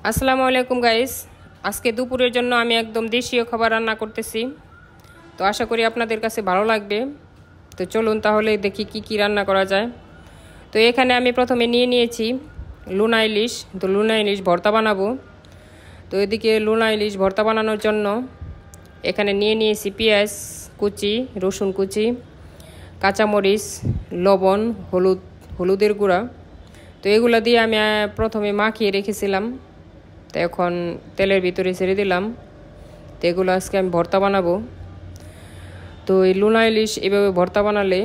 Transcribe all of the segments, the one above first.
আসসালামু আলাইকুম গাইস। আজকে দুপুরের জন্য আমি একদম দেশীয় খাবার রান্না করতেছি। তো আশা করি আপনাদের কাছে ভালো লাগবে। তো চলুন তাহলে দেখি কি কি রান্না করা যায়। তো এখানে আমি প্রথমে নিয়েছি লুনা ইলিশ। তো লুনা ইলিশ ভর্তা বানাবো। তো এদিকে লুনা ইলিশ ভর্তা বানানোর জন্য এখানে নিয়েছি পেঁয়াজ কুচি, রসুন কুচি, কাঁচামরিচ, লবণ, হলুদের গুঁড়া। তো এগুলো দিয়ে আমি প্রথমে মাখিয়ে রেখেছিলাম। তো এখন তেলের ভিতরে ছেড়ে দিলাম। তো এগুলো আজকে আমি ভর্তা বানাবো। তো এই লুনা ইলিশ এভাবে ভর্তা বানালে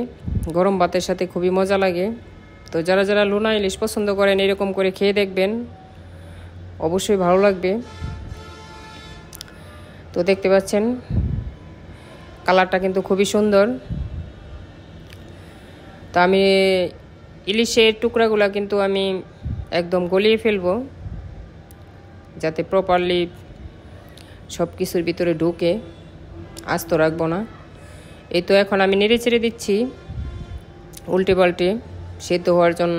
গরম ভাতের সাথে খুবই মজা লাগে। তো যারা যারা লুনা ইলিশ পছন্দ করেন এরকম করে খেয়ে দেখবেন, অবশ্যই ভালো লাগবে। তো দেখতে পাচ্ছেন কালারটা কিন্তু খুবই সুন্দর। তো আমি ইলিশের টুকরাগুলো কিন্তু আমি একদম গলিয়ে ফেলবো, যাতে প্রপারলি সব কিছুর ভিতরে ঢুকে, আস্ত রাখবো না। এই তো এখন আমি নেড়ে চেড়ে দিচ্ছি উল্টে পাল্টে সেদ্ধ হওয়ার জন্য।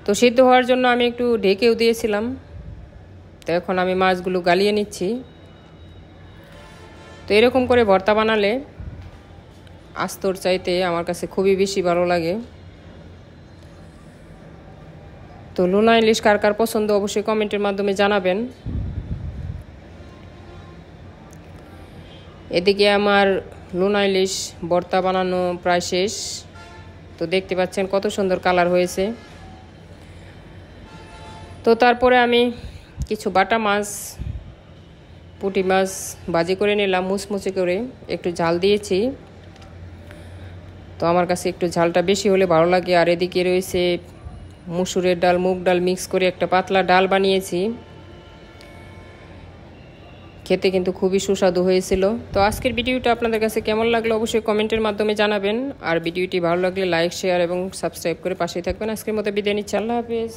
তো সেদ্ধ হওয়ার জন্য আমি একটু ঢেকেও দিয়েছিলাম। তো এখন আমি মাছগুলো গালিয়ে নিচ্ছি। তো এরকম করে ভর্তা বানালে আস্তর চাইতে আমার কাছে খুবই বেশি ভালো লাগে। তো লুনা ইলিশ কার কার পছন্দ অবশ্যই কমেন্টের মাধ্যমে জানাবেন। এদিকে আমার লুনা ইলিশ ভর্তা বানানো প্রায় শেষ। তো দেখতে পাচ্ছেন কত সুন্দর কালার হয়েছে। তো তারপরে আমি কিছু বাটা মাছ, পুঁটি মাছ ভাজি করে নিলাম মুচমুচে করে, একটু ঝাল দিয়েছি। তো আমার কাছে একটু ঝালটা বেশি হলে ভালো লাগে। আর এদিকে রয়েছে মুসুরের ডাল, মুগ ডাল মিক্স করে একটা পাতলা ডাল বানিয়েছি। খেতে কিন্তু খুবই সুস্বাদু হয়েছিল। তো আজকের ভিডিওটা আপনাদের কাছে কেমন লাগলো অবশ্যই কমেন্টের মাধ্যমে জানাবেন। আর ভিডিওটি ভালো লাগলে লাইক, শেয়ার এবং সাবস্ক্রাইব করে পাশেই থাকবেন। আজকের মতো বিদায় নিচ্ছি। আল্লাহ হাফেজ।